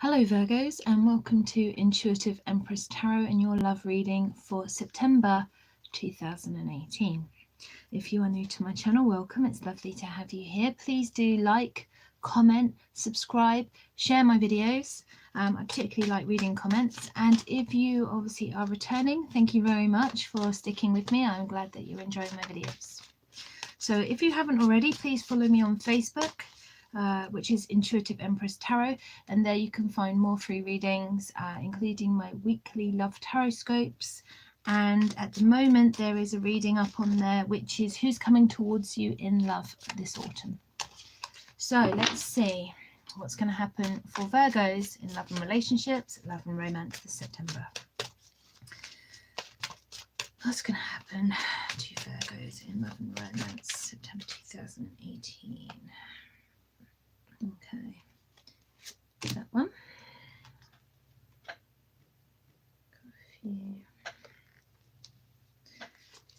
Hello Virgos, and welcome to Intuitive Empress Tarot and your love reading for September 2018. If you are new to my channel, welcome. It's lovely to have you here. Please do like, comment, subscribe, share my videos. I particularly like reading comments, and if you obviously are returning, thank you very much for sticking with me. I'm glad that you're enjoying my videos. So if you haven't already, please follow me on Facebook, which is Intuitive Empress Tarot, and there you can find more free readings, including my weekly love tarot scopes. And at the moment there is a reading up on there which is who's coming towards you in love this autumn. So let's see what's going to happen for Virgos in love and relationships, love and romance this September. What's going to happen to Virgos in love and romance September 2018? Okay, that one. Got a few.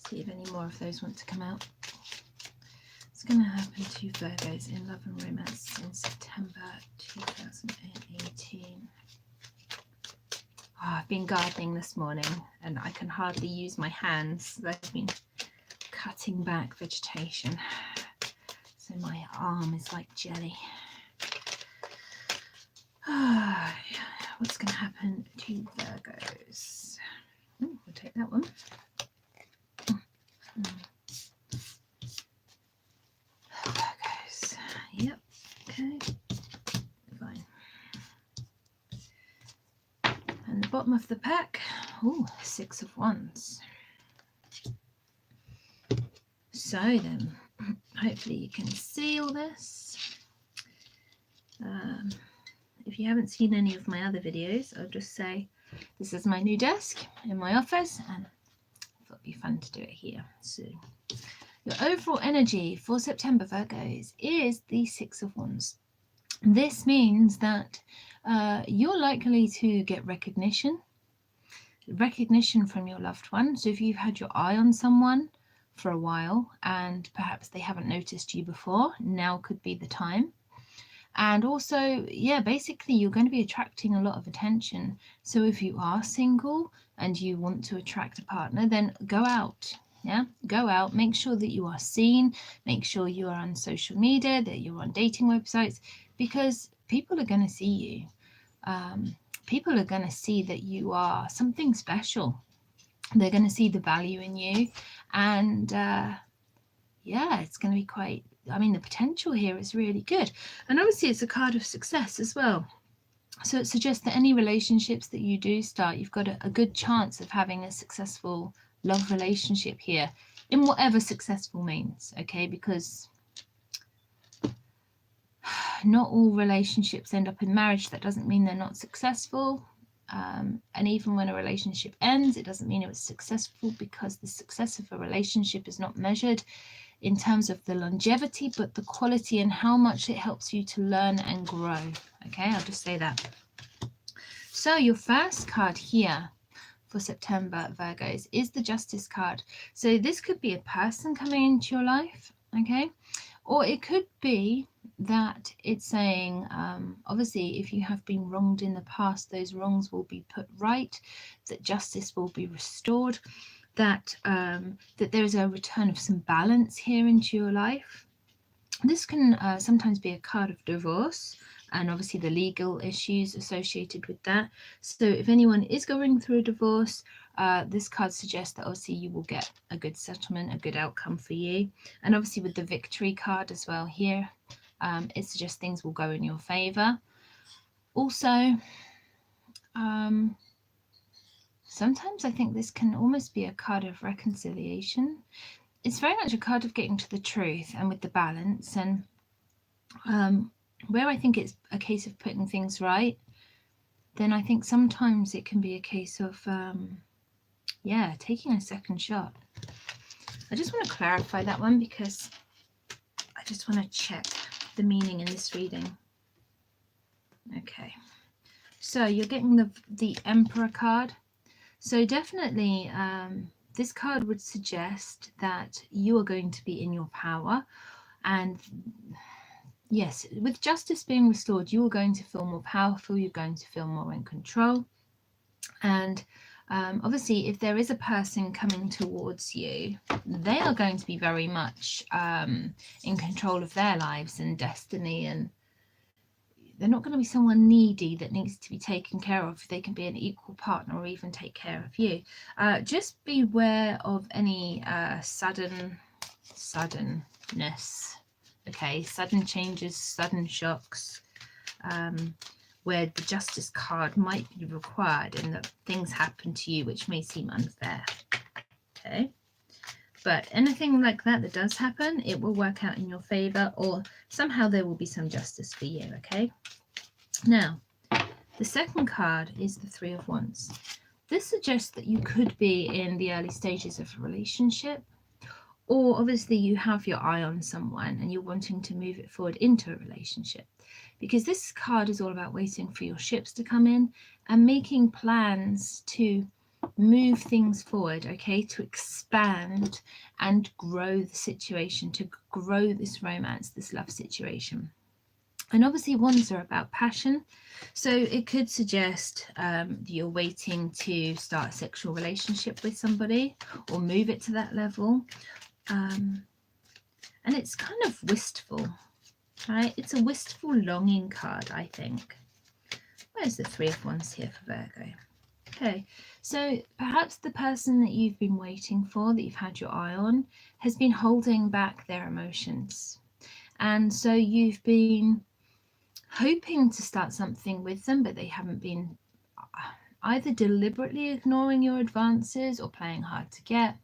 See if any more of those want to come out. What's going to happen to Virgos in love and romance in September 2018? I've been gardening this morning and I can hardly use my hands. I've been cutting back vegetation, so my arm is like jelly. What's going to happen to Virgos? We'll take that one. Virgos. Yep. Okay. Fine. And the bottom of the pack. Oh, 6 of Wands. So then, hopefully you can see all this. If you haven't seen any of my other videos, I'll just say this is my new desk in my office, and I thought it'd be fun to do it here. So your overall energy for September, Virgos, is the 6 of Wands. This means that you're likely to get recognition from your loved one. So if you've had your eye on someone for a while and perhaps they haven't noticed you before, now could be the time. And also, yeah, basically you're going to be attracting a lot of attention. So if you are single and you want to attract a partner, then go out. Yeah, go out, make sure that you are seen, make sure you are on social media, that you're on dating websites, because people are going to see you. People are going to see that you are something special. They're going to see the value in you. And yeah, it's going to be quite, I mean, the potential here is really good. And obviously it's a card of success as well. So it suggests that any relationships that you do start, you've got a good chance of having a successful love relationship here, in whatever successful means, okay? Because not all relationships end up in marriage. That doesn't mean they're not successful. And even when a relationship ends, it doesn't mean it was successful, because the success of a relationship is not measured in terms of the longevity, but the quality and how much it helps you to learn and grow. Okay, I'll just say that. So your first card here for September, Virgos, is the Justice card. So this could be a person coming into your life, okay? Or it could be that it's saying, obviously, if you have been wronged in the past, those wrongs will be put right, that justice will be restored, that there is a return of some balance here into your life. This can sometimes be a card of divorce, and obviously the legal issues associated with that. So if anyone is going through a divorce, this card suggests that obviously you will get a good settlement, a good outcome for you. And obviously with the Victory card as well here, it suggests things will go in your favor. Also, sometimes I think this can almost be a card of reconciliation. It's very much a card of getting to the truth and with the balance, and where I think it's a case of putting things right, then I think sometimes it can be a case of yeah, taking a second shot. I just want to clarify that one, because I just want to check the meaning in this reading. Okay, so you're getting the Emperor card. So definitely this card would suggest that you are going to be in your power, and yes, with justice being restored, you're going to feel more powerful, you're going to feel more in control. And obviously, if there is a person coming towards you, they are going to be very much in control of their lives and destiny, and they're not going to be someone needy that needs to be taken care of. They can be an equal partner or even take care of you. Just beware of any suddenness, okay, sudden changes, sudden shocks, where the justice card might be required and that things happen to you which may seem unfair. Okay, but anything like that does happen, it will work out in your favor, or somehow there will be some justice for you. Okay, now the second card is the Three of Wands. This suggests that you could be in the early stages of a relationship, or obviously you have your eye on someone and you're wanting to move it forward into a relationship, because this card is all about waiting for your ships to come in and making plans to move things forward, okay, to expand and grow the situation, to grow this romance, this love situation. And obviously wands are about passion, so it could suggest that you're waiting to start a sexual relationship with somebody or move it to that level. And it's kind of wistful, right? It's a wistful longing card, I think. Where's the Three of Wands here for Virgo? Okay, so perhaps the person that you've been waiting for, that you've had your eye on, has been holding back their emotions. And so you've been hoping to start something with them, but they haven't been either deliberately ignoring your advances or playing hard to get,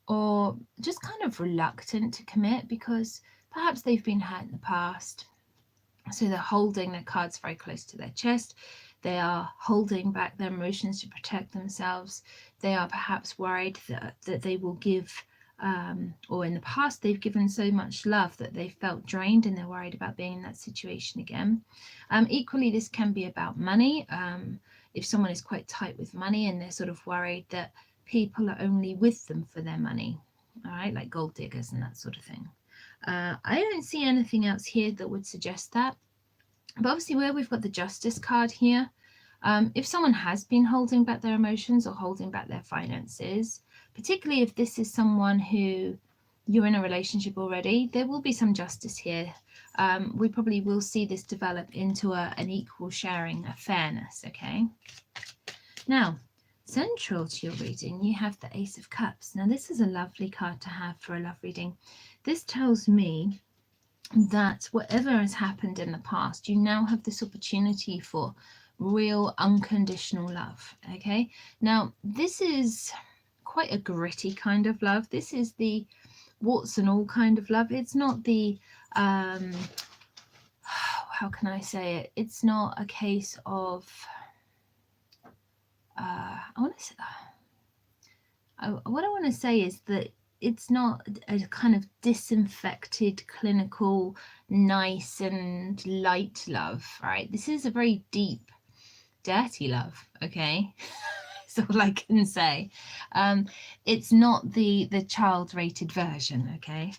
or just kind of reluctant to commit because perhaps they've been hurt in the past. So they're holding their cards very close to their chest. They are holding back their emotions to protect themselves. They are perhaps worried that they will give, or in the past they've given so much love that they felt drained and they're worried about being in that situation again. Equally, this can be about money. If someone is quite tight with money and they're sort of worried that people are only with them for their money, all right, like gold diggers and that sort of thing. I don't see anything else here that would suggest that. But obviously where we've got the Justice card here, if someone has been holding back their emotions or holding back their finances, particularly if this is someone who you're in a relationship already, there will be some justice here. We probably will see this develop into an equal sharing, a fairness, okay? Now, central to your reading, you have the Ace of Cups. Now, this is a lovely card to have for a love reading. This tells me that whatever has happened in the past, you now have this opportunity for real unconditional love. Okay, now this is quite a gritty kind of love. This is the warts and all kind of love. It's not the how can I say it, it's not a case of what I want to say is that it's not a kind of disinfected, clinical, nice and light love, right? This is a very deep, dirty love, okay? That's all I can say. It's not the child-rated version, okay?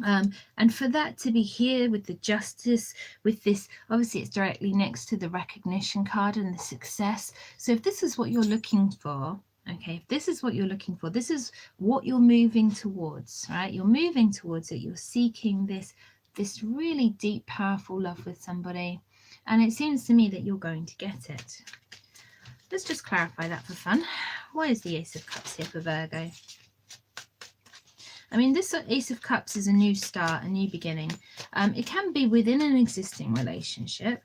And for that to be here with the justice, with this, obviously it's directly next to the recognition card and the success. So if this is what you're looking for, okay, if this is what you're looking for, this is what you're moving towards, right? You're moving towards it. You're seeking this really deep, powerful love with somebody. And it seems to me that you're going to get it. Let's just clarify that for fun. Why is the Ace of Cups here for Virgo? I mean, this Ace of Cups is a new start, a new beginning. It can be within an existing relationship,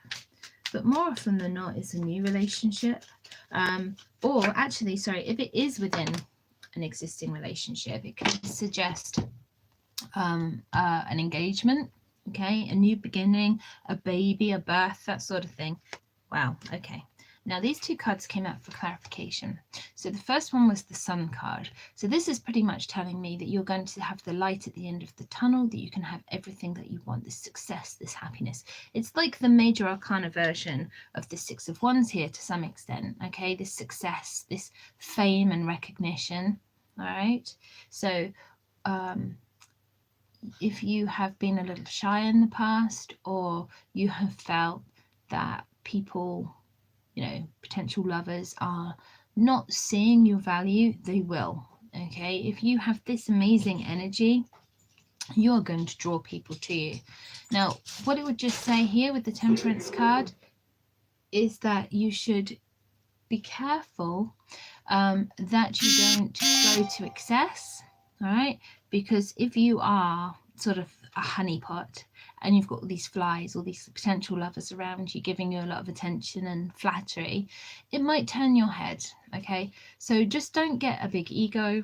but more often than not, it's a new relationship. Or actually, sorry, if it is within an existing relationship, it can suggest an engagement, okay, a new beginning, a baby, a birth, that sort of thing. Wow, okay. Now, these two cards came out for clarification. So the first one was the Sun card. So this is pretty much telling me that you're going to have the light at the end of the tunnel, that you can have everything that you want, this success, this happiness. It's like the major arcana version of the Six of Wands here to some extent, okay? This success, this fame and recognition, all right? So if you have been a little shy in the past, or you have felt that people, potential lovers are not seeing your value, they will. Okay, if you have this amazing energy, you're going to draw people to you. Now, what it would just say here with the Temperance card is that you should be careful that you don't go to excess, all right? Because if you are sort of a honeypot and you've got all these flies, all these potential lovers around you giving you a lot of attention and flattery, it might turn your head, okay? So just don't get a big ego.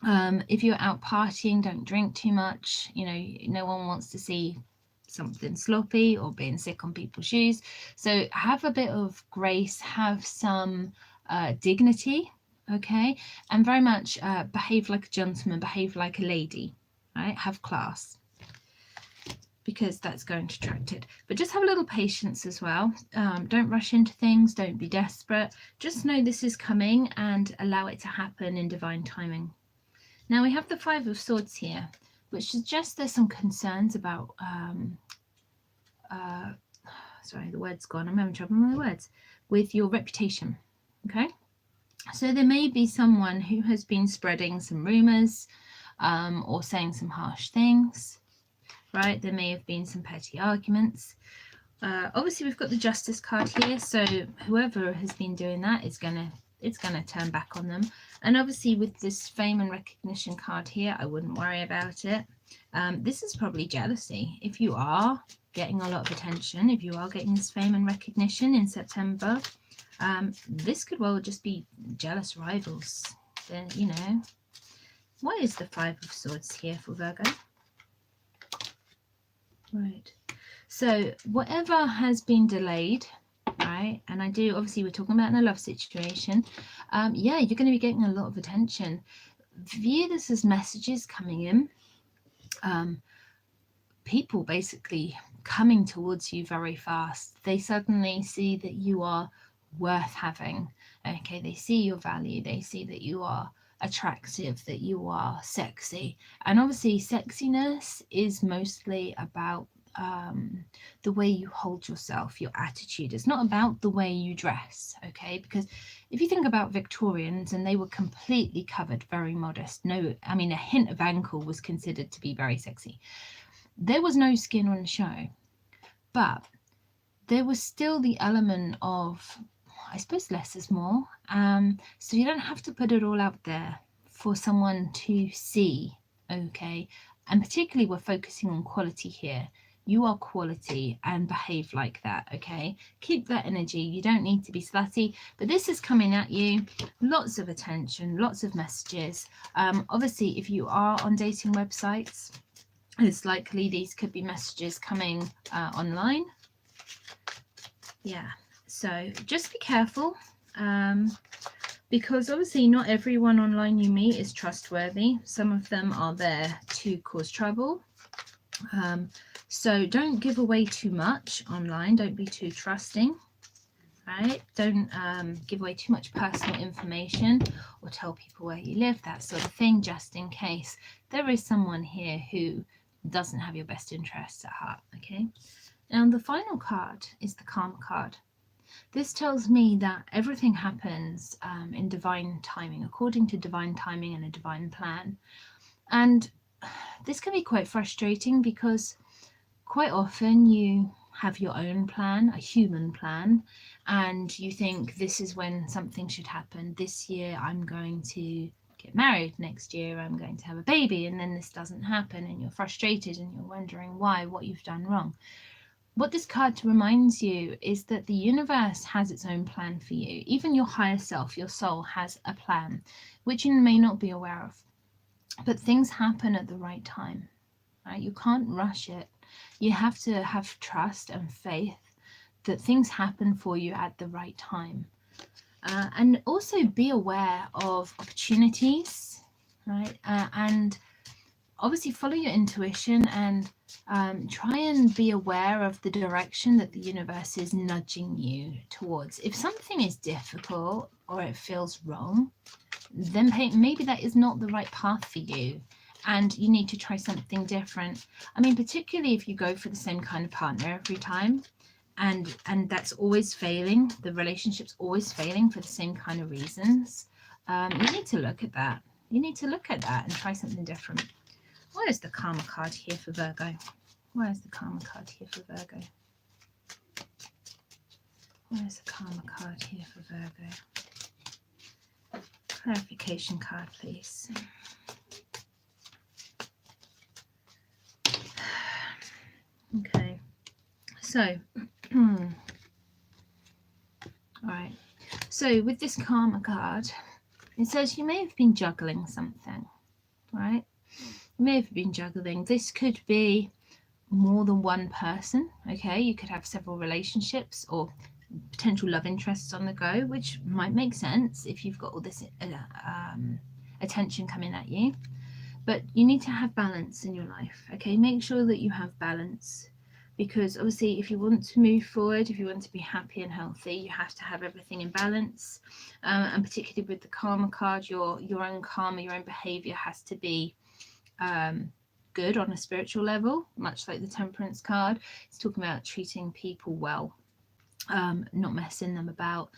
If you're out partying, don't drink too much. No one wants to see something sloppy or being sick on people's shoes. So have a bit of grace, have some dignity, okay? And very much behave like a gentleman, behave like a lady, right? Have class, because that's going to attract it. But just have a little patience as well. Don't rush into things. Don't be desperate. Just know this is coming and allow it to happen in divine timing. Now we have the Five of Swords here, which suggests there's some concerns about, sorry, the word's gone, I'm having trouble with my words, with your reputation, okay? So there may be someone who has been spreading some rumours or saying some harsh things, right? There may have been some petty arguments. Obviously we've got the Justice card here, so whoever has been doing that is it's going to turn back on them. And obviously with this fame and recognition card here, I wouldn't worry about it. This is probably jealousy. If you are getting a lot of attention, if you are getting this fame and recognition in September, this could well just be jealous rivals. Then, what is the Five of Swords here for Virgo? Right. So whatever has been delayed, right, and obviously we're talking about in a love situation, yeah, you're going to be getting a lot of attention. View this as messages coming in, people basically coming towards you very fast. They suddenly see that you are worth having, okay? They see your value, they see that you are attractive, that you are sexy. And obviously sexiness is mostly about the way you hold yourself, your attitude. It's not about the way you dress, okay? Because if you think about Victorians, and they were completely covered, very modest. No, I mean, a hint of ankle was considered to be very sexy. There was no skin on show, but there was still the element of, I suppose, less is more. So you don't have to put it all out there for someone to see, okay? And particularly we're focusing on quality here. You are quality, and behave like that, okay? Keep that energy. You don't need to be slutty, but this is coming at you. Lots of attention, lots of messages. Obviously, if you are on dating websites, it's likely these could be messages coming online. Yeah, so just be careful, because obviously not everyone online you meet is trustworthy. Some of them are there to cause trouble. So don't give away too much online. Don't be too trusting, right? Don't give away too much personal information or tell people where you live, that sort of thing, just in case there is someone here who doesn't have your best interests at heart, okay? Now the final card is the Karma card. This tells me that everything happens in divine timing, according to divine timing and a divine plan. And this can be quite frustrating because quite often you have your own plan, a human plan, and you think this is when something should happen. This year I'm going to get married, next year I'm going to have a baby, and then this doesn't happen, and you're frustrated and you're wondering why, what you've done wrong. What this card reminds you is that the universe has its own plan for you. Even your higher self, your soul, has a plan, which you may not be aware of. But things happen at the right time, right? You can't rush it. You have to have trust and faith that things happen for you at the right time. And also be aware of opportunities, right? And obviously follow your intuition, and try and be aware of the direction that the universe is nudging you towards. If something is difficult or it feels wrong, then maybe that is not the right path for you. and you need to try something different. I mean, particularly if you go for the same kind of partner every time, and that's always failing, the relationship's always failing for the same kind of reasons, you need to look at that. You need to look at that and try something different. Why is the Karma card here for Virgo? Why is the Karma card here for Virgo? Why is the Karma card here for Virgo? Clarification card, please. Okay, so all right, so with this Karma card, it says you may have been juggling something, right? You may have been juggling. This could be more than one person, okay? You could have several relationships or potential love interests on the go, which might make sense if you've got all this attention coming at you. But you need to have balance in your life, okay? Make sure that you have balance, because obviously if you want to move forward, if you want to be happy and healthy, you have to have everything in balance. And particularly with the Karma card, your own karma, your own behavior has to be good on a spiritual level, much like the Temperance card. It's talking about treating people well, not messing them about,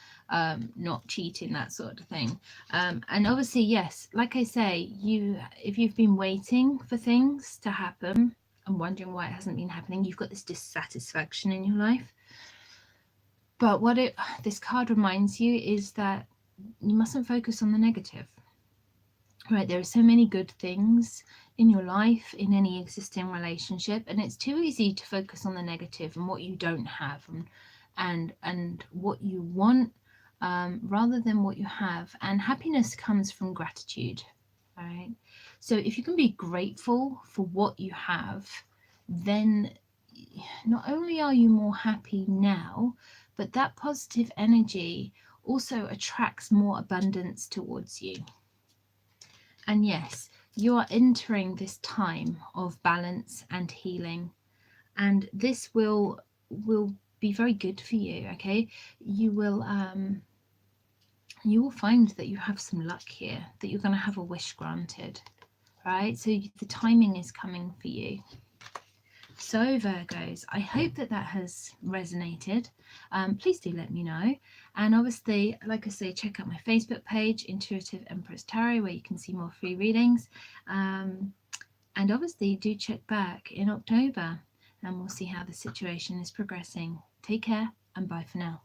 not cheating, that sort of thing. And obviously, yes, like I say, if you've been waiting for things to happen and wondering why it hasn't been happening, you've got this dissatisfaction in your life. But what this card reminds you is that you mustn't focus on the negative. Right, there are so many good things in your life, in any existing relationship, and it's too easy to focus on the negative and what you don't have, and what you want, rather than what you have. And happiness comes from gratitude, right? So if you can be grateful for what you have, then not only are you more happy now, but that positive energy also attracts more abundance towards you. And yes, you are entering this time of balance and healing, and this will be very good for you. Okay, you will find that you have some luck here, that you're going to have a wish granted, right? So the timing is coming for you. So Virgos, I hope that has resonated. Please do let me know. And obviously, like I say, check out my Facebook page, Intuitive Empress Tarot, where you can see more free readings. And obviously, do check back in October, and we'll see how the situation is progressing. Take care, and bye for now.